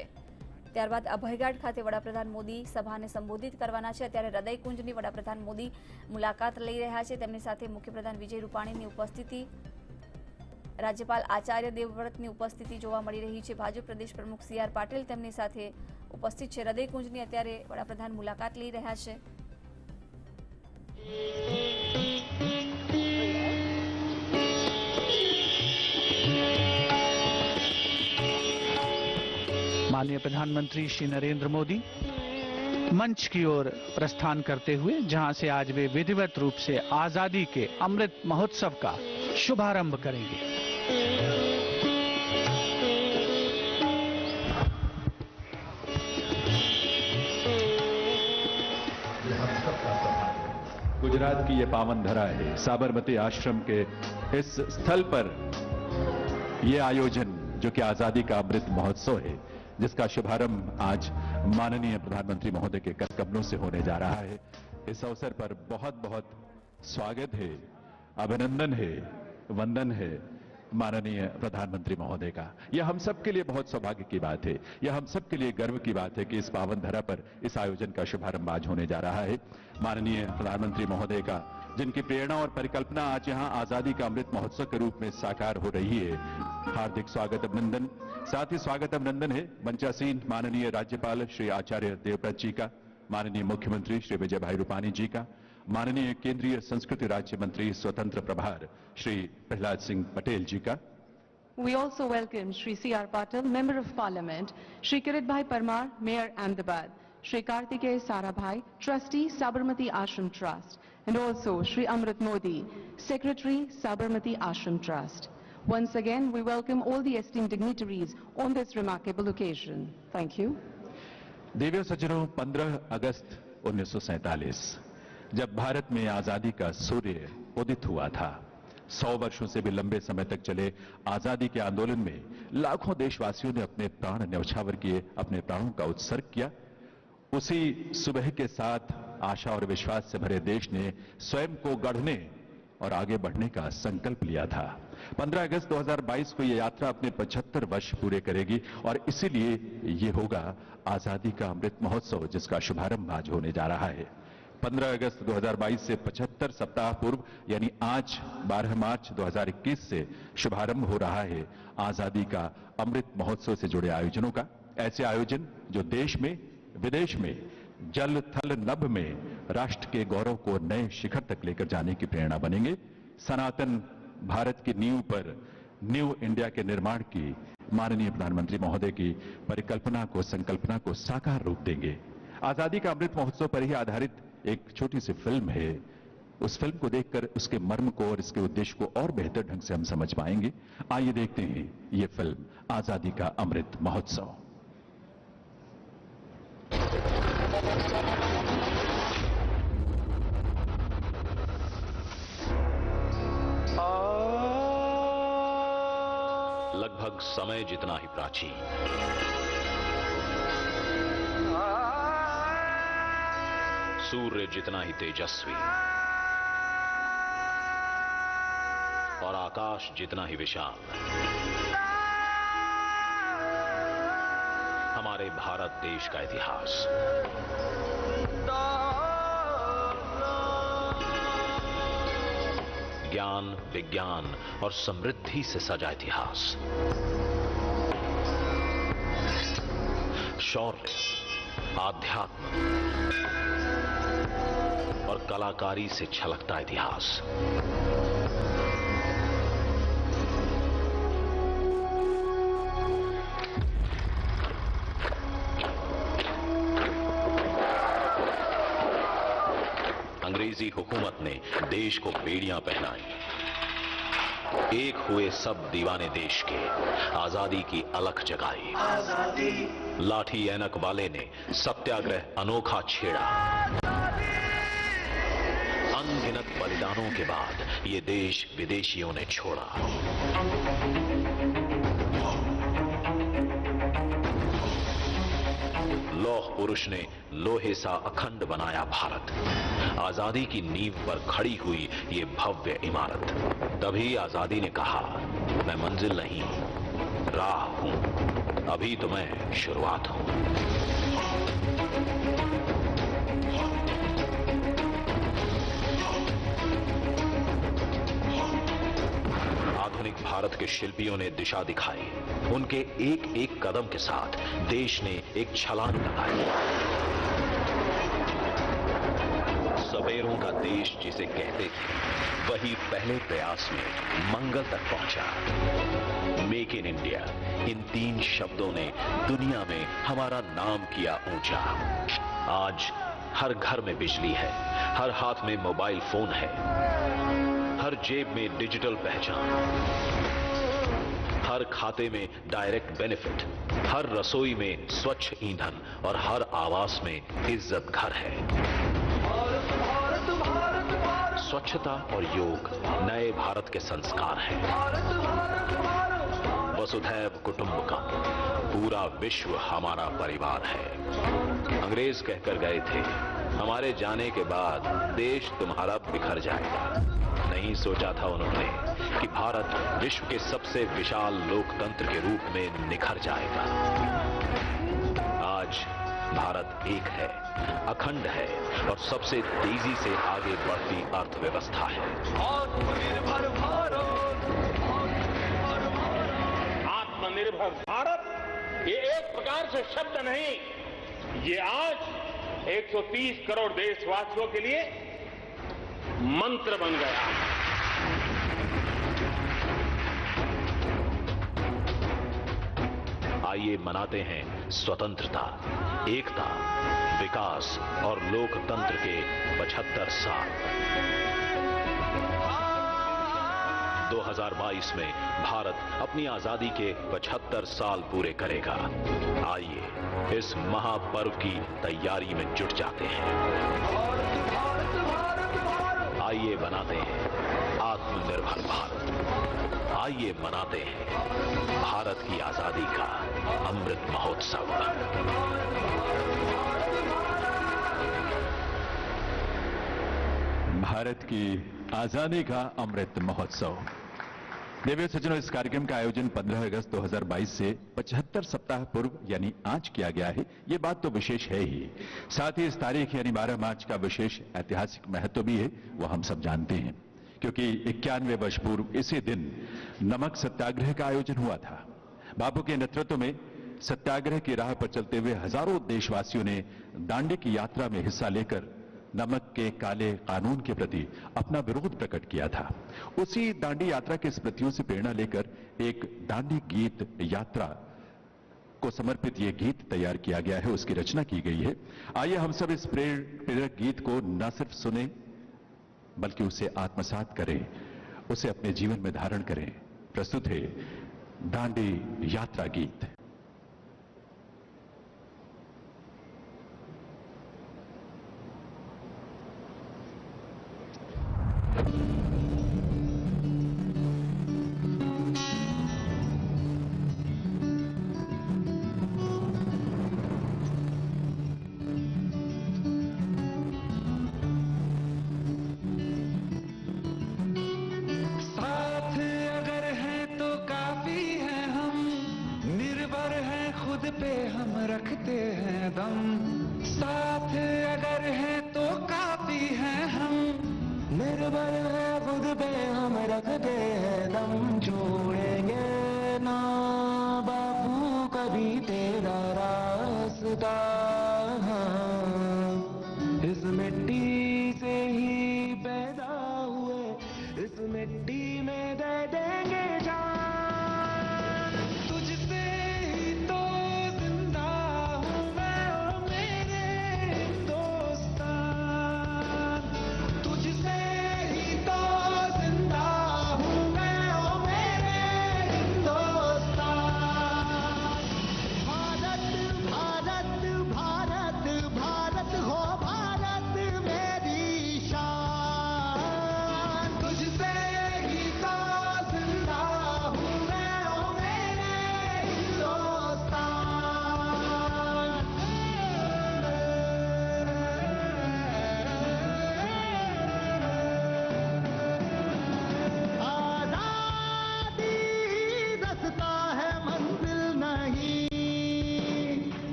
ત્યારબાદ અભયઘાટ ખાતે વડાપ્રધાન મોદી સભાને સંબોધિત કરવાના છે। અત્યારે હૃદયકુંજની વડાપ્રધાન મોદી મુલાકાત લઈ રહ્યા છે। તેમની સાથે મુખ્યપ્રધાન વિજય રૂપાણીની ઉપસ્થિતિ, राज्यपाल आचार्य देवव्रतनी उपस्थिति जोवा मळी रही है। भाजप प्रदेश प्रमुख CR पाटिल तेमनी साथे उपस्थित है। हृदयकुंजनी अत्यारे वडाप्रधान मुलाकात लई रह्या छे। माननीय प्रधानमंत्री श्री नरेंद्र मोदी मंच की ओर प्रस्थान करते हुए जहां से आज वे विधिवत रूप से आजादी के अमृत महोत्सव का शुभारंभ करेंगे। गुजरात की ये पावन धरा है। साबरमती आश्रम के इस स्थल पर ये आयोजन जो कि आजादी का अमृत महोत्सव है, जिसका शुभारंभ आज माननीय प्रधानमंत्री महोदय के कर कमलों से होने जा रहा है। इस अवसर पर बहुत बहुत स्वागत है, अभिनंदन है, वंदन है माननीय प्रधानमंत्री महोदय का। यह हम सब के लिए बहुत सौभाग्य की बात है। यह हम सब के लिए गर्व की बात है कि इस पावन धरा पर इस आयोजन का शुभारंभ आज होने जा रहा है। माननीय प्रधानमंत्री महोदय का, जिनकी प्रेरणा और परिकल्पना आज यहां आजादी का अमृत महोत्सव के रूप में साकार हो रही है, हार्दिक स्वागत अभिनंदन। साथ ही स्वागत अभिनंदन है मंचासीन माननीय राज्यपाल श्री आचार्य देवव्रत जी का, माननीय मुख्यमंत्री श्री विजय भाई रूपाणी जी का, माननीय केंद्रीय संस्कृति राज्य मंत्री स्वतंत्र प्रभार श्री प्रहलाद सिंह पटेल जी का। We also welcome Shri C.R. Patil, Member of Parliament, Shri Kiritbhai Parmar, Mayor Ahmedabad, Shri Kartikeya Sarabhai, Trustee, Sabarmati Ashram Trust, and also Shri Amrit Modi, Secretary, Sabarmati Ashram Trust. Once again, we welcome all the esteemed dignitaries on this remarkable occasion. Thank you. देवियों सज्जनों, 15 अगस्त 1947 जब भारत में आजादी का सूर्य उदित हुआ था, 100 वर्षों से भी लंबे समय तक चले आजादी के आंदोलन में लाखों देशवासियों ने अपने प्राण न्यौछावर किए, अपने प्राणों का उत्सर्ग किया। उसी सुबह के साथ आशा और विश्वास से भरे देश ने स्वयं को गढ़ने और आगे बढ़ने का संकल्प लिया था। 15 अगस्त 2022 को यह यात्रा अपने 75 वर्ष पूरे करेगी और इसीलिए ये होगा आजादी का अमृत महोत्सव, जिसका शुभारंभ आज होने जा रहा है। 15 अगस्त 2022 से 75 सप्ताह पूर्व यानी आज 12 मार्च 2021 से शुभारंभ हो रहा है आजादी का अमृत महोत्सव से जुड़े आयोजनों का। ऐसे आयोजन जो देश में, विदेश में, जल थल नभ में राष्ट्र के गौरव को नए शिखर तक लेकर जाने की प्रेरणा बनेंगे। सनातन भारत की नींव पर न्यू इंडिया के निर्माण की माननीय प्रधानमंत्री महोदय की परिकल्पना को, संकल्पना को साकार रूप देंगे। आजादी का अमृत महोत्सव पर ही आधारित एक छोटी सी फिल्म है। उस फिल्म को देखकर उसके मर्म को और इसके उद्देश्य को और बेहतर ढंग से हम समझ पाएंगे। आइए देखते हैं ये फिल्म आजादी का अमृत महोत्सव। लगभग समय जितना ही प्राचीन, सूर्य जितना ही तेजस्वी और आकाश जितना ही विशाल, हमारे भारत देश का इतिहास। ज्ञान, विज्ञान और समृद्धि से सजा इतिहास। शौर्य, आध्यात्म और कलाकारी से छलकता इतिहास। अंग्रेजी अंग्रेजी हुकूमत ने देश को बेड़ियां पहनाई। एक हुए सब दीवाने देश के, आजादी की अलख जगाई। लाठी ऐनक वाले ने सत्याग्रह अनोखा छेड़ा। अनगिनत बलिदानों के बाद ये देश विदेशियों ने छोड़ा। लौह पुरुष ने लोहे सा अखंड बनाया भारत। आजादी की नींव पर खड़ी हुई ये भव्य इमारत। तभी आजादी ने कहा, मैं मंजिल नहीं राह हूं, अभी तो मैं शुरुआत हूं। आधुनिक भारत के शिल्पियों ने दिशा दिखाई। उनके एक एक कदम के साथ देश ने एक छलांग लगाई। सबेरों का देश जिसे कहते थे, वही पहले प्रयास में मंगल तक पहुंचा। मेक इन इंडिया, इन 3 शब्दों ने दुनिया में हमारा नाम किया ऊंचा। आज हर घर में बिजली है, हर हाथ में मोबाइल फोन है, हर जेब में डिजिटल पहचान, हर खाते में डायरेक्ट बेनिफिट, हर रसोई में स्वच्छ ईंधन और हर आवास में इज्जत घर है। स्वच्छता और योग नए भारत के संस्कार हैं। वसुधैव कुटुंबकम, पूरा विश्व हमारा परिवार है। अंग्रेज कहकर गए थे, हमारे जाने के बाद देश तुम्हारा बिखर जाएगा। नहीं सोचा था उन्होंने कि भारत विश्व के सबसे विशाल लोकतंत्र के रूप में निखर जाएगा। आज भारत एक है, अखंड है और सबसे तेजी से आगे बढ़ती अर्थव्यवस्था है। आत्मनिर्भर भारत ये एक प्रकार से शब्द नहीं, ये आज 130 करोड़ देशवासियों के लिए मंत्र बन गया। आइए मनाते हैं स्वतंत्रता, एकता, विकास और लोकतंत्र के 75 साल। 2022 में भारत अपनी आजादी के 75 साल पूरे करेगा। आइए इस महापर्व की तैयारी में जुट जाते हैं। आइए बनाते हैं आत्मनिर्भर भारत। आइए मनाते हैं भारत की आजादी का अमृत महोत्सव। भारत की आजादी का अमृत महोत्सव। देवियों सज्जनों, इस कार्यक्रम का आयोजन 15 अगस्त 2022 से 75 सप्ताह पूर्व यानी आज किया गया है। ये बात तो विशेष है ही, साथ ही इस तारीख यानी 12 मार्च का विशेष ऐतिहासिक महत्व भी है, वो हम सब जानते हैं, क्योंकि 91 वर्ष पूर्व इसी दिन नमक सत्याग्रह का आयोजन हुआ था। बापू के नेतृत्व में सत्याग्रह की राह पर चलते हुए हजारों देशवासियों ने दांडी की यात्रा में हिस्सा लेकर नमक के काले कानून के प्रति अपना विरोध प्रकट किया था। उसी दांडी यात्रा की स्मृतियों से प्रेरणा लेकर एक दांडी गीत यात्रा को समर्पित ये गीत तैयार किया गया है, उसकी रचना की गई है। आइए हम सब इस प्रेरक गीत को न सिर्फ सुने बल्कि उसे आत्मसात करें, उसे अपने जीवन में धारण करें। प्रस्तुत है दांडी यात्रा गीत।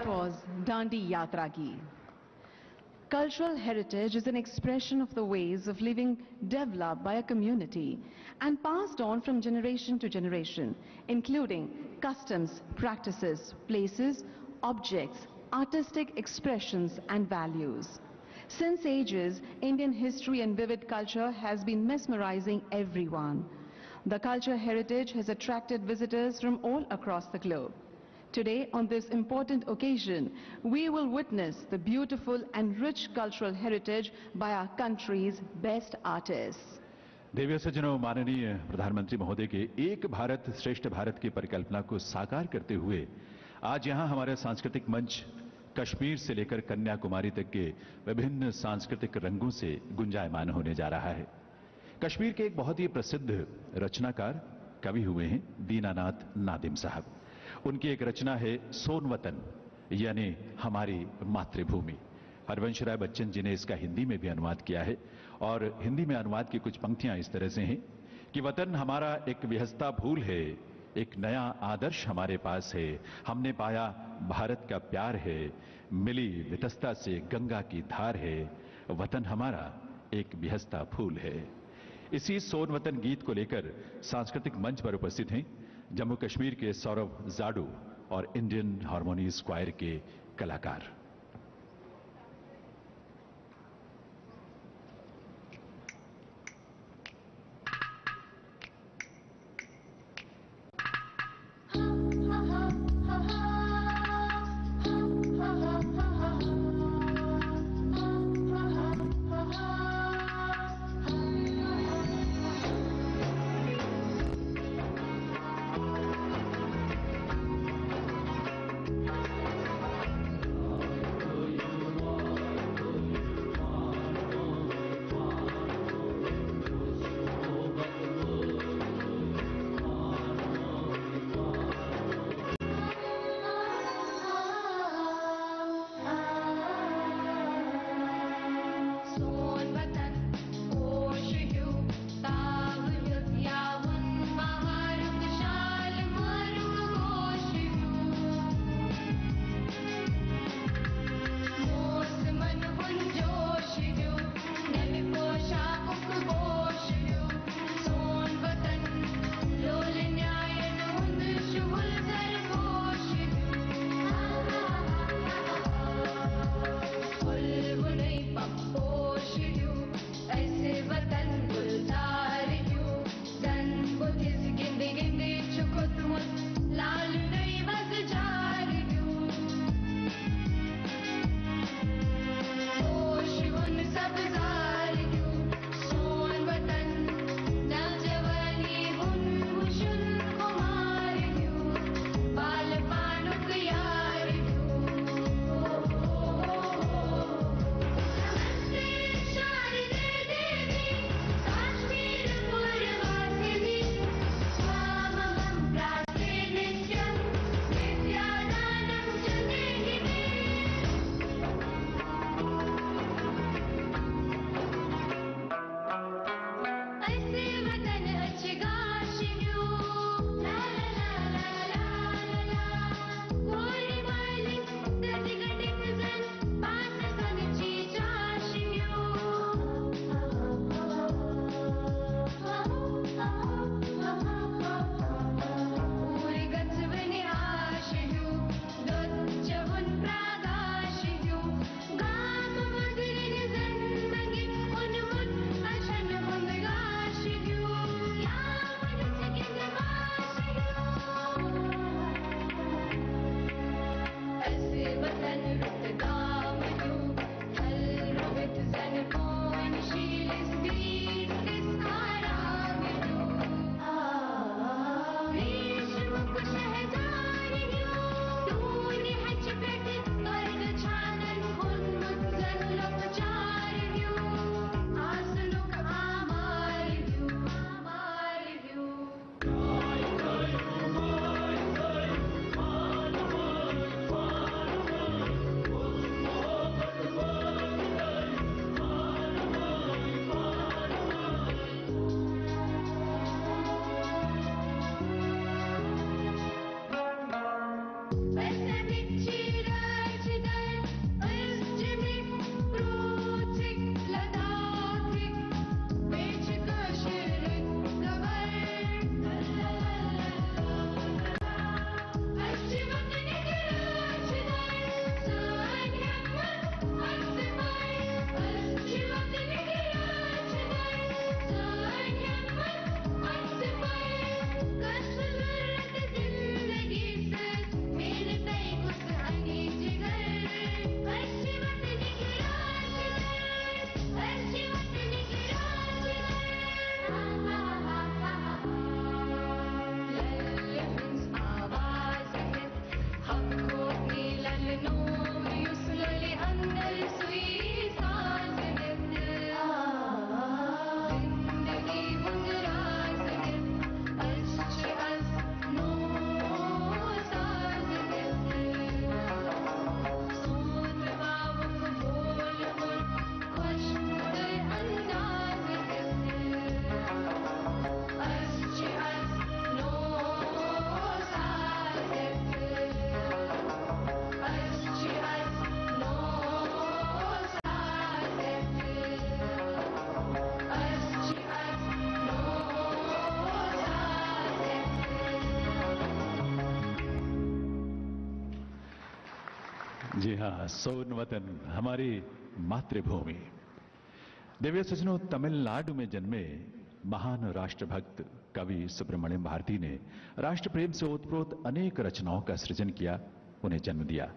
That was Dandi Yatra Gi. Cultural heritage is an expression of the ways of living developed by a community and passed on from generation to generation, including customs, practices, places, objects, artistic expressions and values. Since ages, Indian history and vivid culture has been mesmerizing everyone. The cultural heritage has attracted visitors from all across the globe. Today, on this important occasion, we will witness the beautiful and rich cultural heritage by our country's best artists. देवीय सज्जनों, माननीय प्रधानमंत्री महोदय के एक भारत श्रेष्ठ भारत की परिकल्पना को साकार करते हुए आज यहां हमारे सांस्कृतिक मंच कश्मीर से लेकर कन्याकुमारी तक के विभिन्न सांस्कृतिक रंगों से गुंजायमान होने जा रहा है। कश्मीर के एक बहुत ही प्रसिद्ध रचनाकार कवि हुए हैं दीनानाथ नादिम साहब। उनकी एक रचना है सोनवतन, यानी हमारी मातृभूमि। हरवंश राय बच्चन जी ने इसका हिंदी में भी अनुवाद किया है और हिंदी में अनुवाद की कुछ पंक्तियां इस तरह से हैं कि वतन हमारा एक विहसता फूल है, एक नया आदर्श हमारे पास है, हमने पाया भारत का प्यार है, मिली वितस्ता से गंगा की धार है, वतन हमारा एक विहसता फूल है। इसी सोनवतन गीत को लेकर सांस्कृतिक मंच पर उपस्थित हैं जम्मू कश्मीर के सौरभ जाडू और इंडियन हारमोनी स्क्वायर के कलाकार। जी हाँ, सोन वतन, हमारी मातृभूमि। दिव्य सज्जनों, तमिलनाडु में जन्मे महान राष्ट्रभक्त कवि सुब्रमण्यम भारती ने राष्ट्र प्रेम से ओतप्रोत अनेक रचनाओं का सृजन किया, उन्हें जन्म दिया।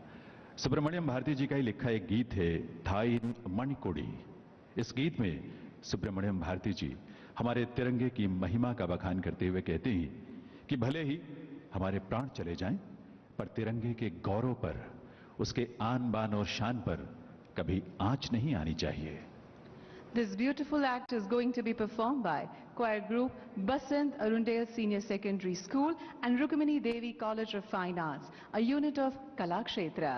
सुब्रमण्यम भारती जी का ही लिखा एक गीत है, थाइन मणिकोडी। इस गीत में सुब्रमण्यम भारती जी हमारे तिरंगे की महिमा का बखान करते हुए कहते हैं कि भले ही हमारे प्राण चले जाएं, पर तिरंगे के गौरव पर, उसके आन बान और शान पर कभी आंच नहीं आनी चाहिए। This beautiful act is going to be performed by choir group Basant Arundale Senior Secondary School and Rukmini Devi College of Fine Arts, a unit of Kalakshetra.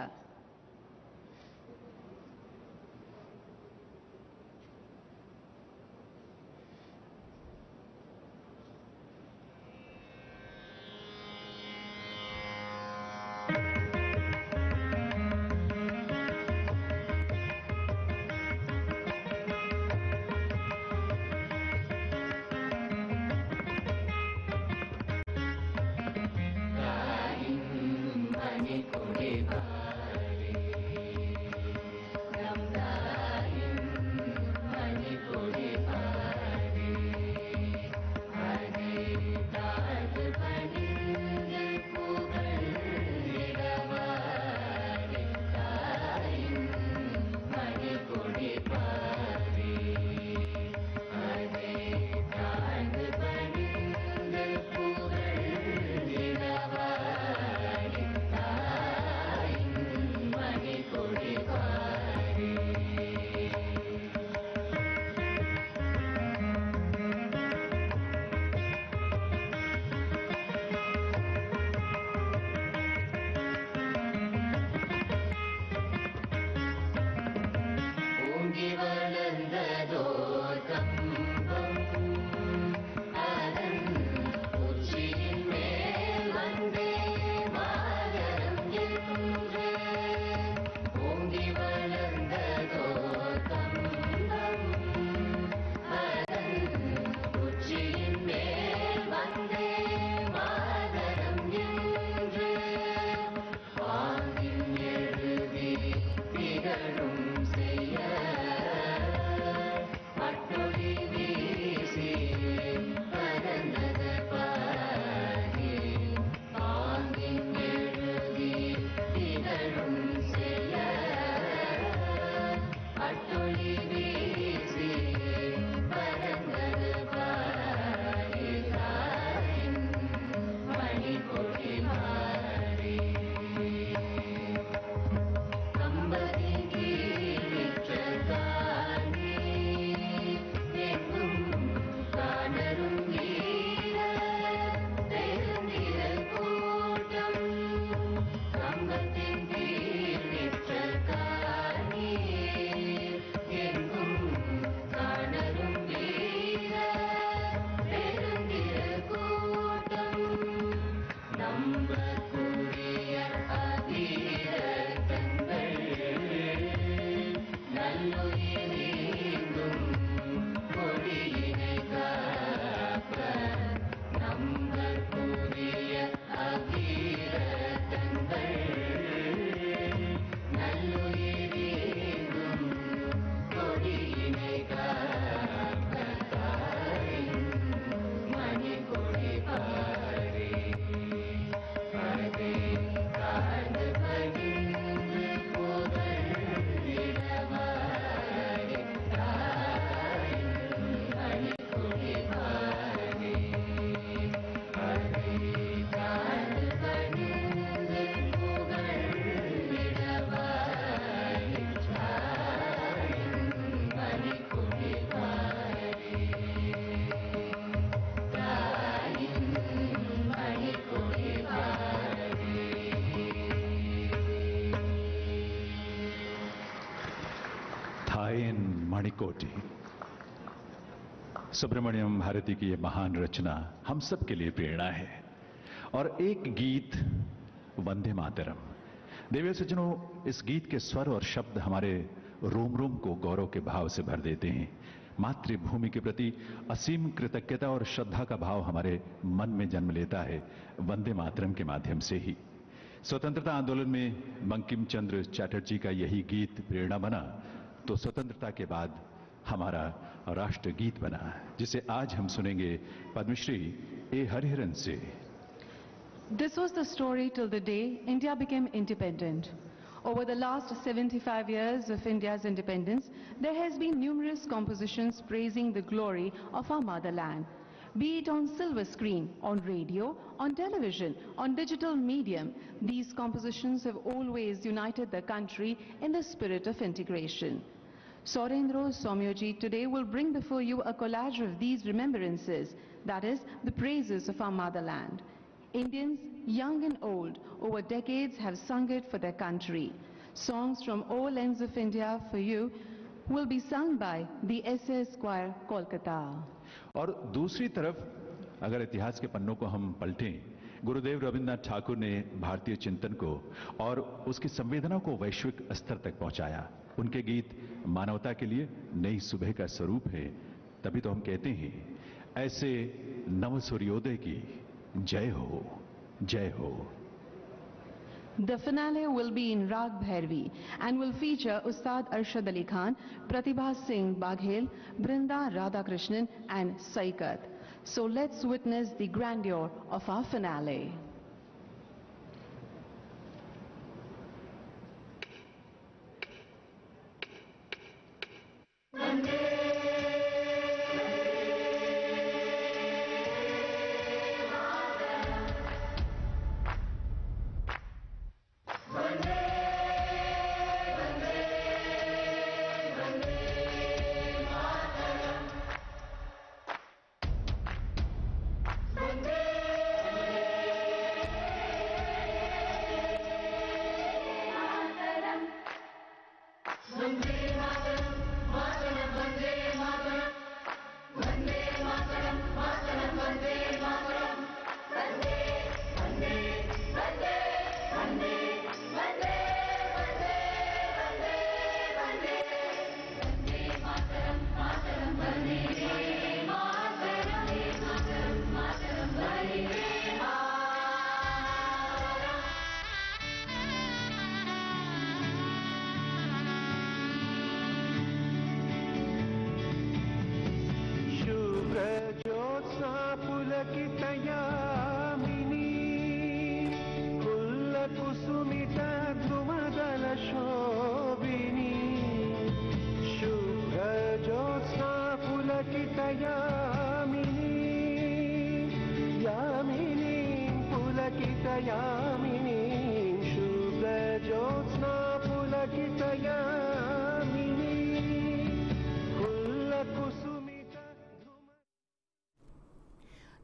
मणिकोटी। Subramaniam Bharti की यह महान रचना हम सब के लिए प्रेरणा है। और एक गीत वंदे मातरम। देवी सज्जनों, इस गीत के स्वर और शब्द हमारे रोम रोम को गौरव के भाव से भर देते हैं। मातृभूमि के प्रति असीम कृतज्ञता और श्रद्धा का भाव हमारे मन में जन्म लेता है वंदे मातरम के माध्यम से ही। स्वतंत्रता आंदोलन में बंकिम चंद्र चटर्जी का यही गीत प्रेरणा बना, तो स्वतंत्रता के बाद हमारा राष्ट्रगीत बना, जिसे आज हम सुनेंगे पद्मश्री ए हरिहरन से। This was the story till the day India became independent. Over the last 75 years of India's independence, there has been numerous compositions praising the glory of our motherland. Be it on silver screen, on radio, on television, on digital medium, these compositions have always united the country in the spirit of integration. Sorendro Somyoji today will bring before you a collage of these remembrances, that is, the praises of our motherland. Indians, young and old, over decades have sung it for their country. Songs from all ends of India for you will be sung by the SS Choir, Kolkata. और दूसरी तरफ अगर इतिहास के पन्नों को हम पलटें, गुरुदेव रविन्द्रनाथ ठाकुर ने भारतीय चिंतन को और उसकी संवेदना को वैश्विक स्तर तक पहुंचाया। उनके गीत मानवता के लिए नई सुबह का स्वरूप है। तभी तो हम कहते हैं, ऐसे नव सूर्योदय की जय हो, जय हो। The finale will be in Rag Bhairavi and will feature Ustad Arshad Ali Khan, Pratibha Singh Baghel, Brinda Radhakrishnan and Saikat. So let's witness the grandeur of our finale.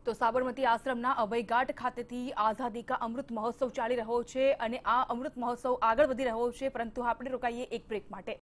તો સાબરમતી આશ્રમના અભયઘાટ ખાતેથી આઝાદી કા અમૃત મહોત્સવ ચાલી રહ્યો છે અને આ અમૃત મહોત્સવ આગળ વધી રહ્યો છે, પરંતુ આપણે રોકાઈએ એક બ્રેક માટે।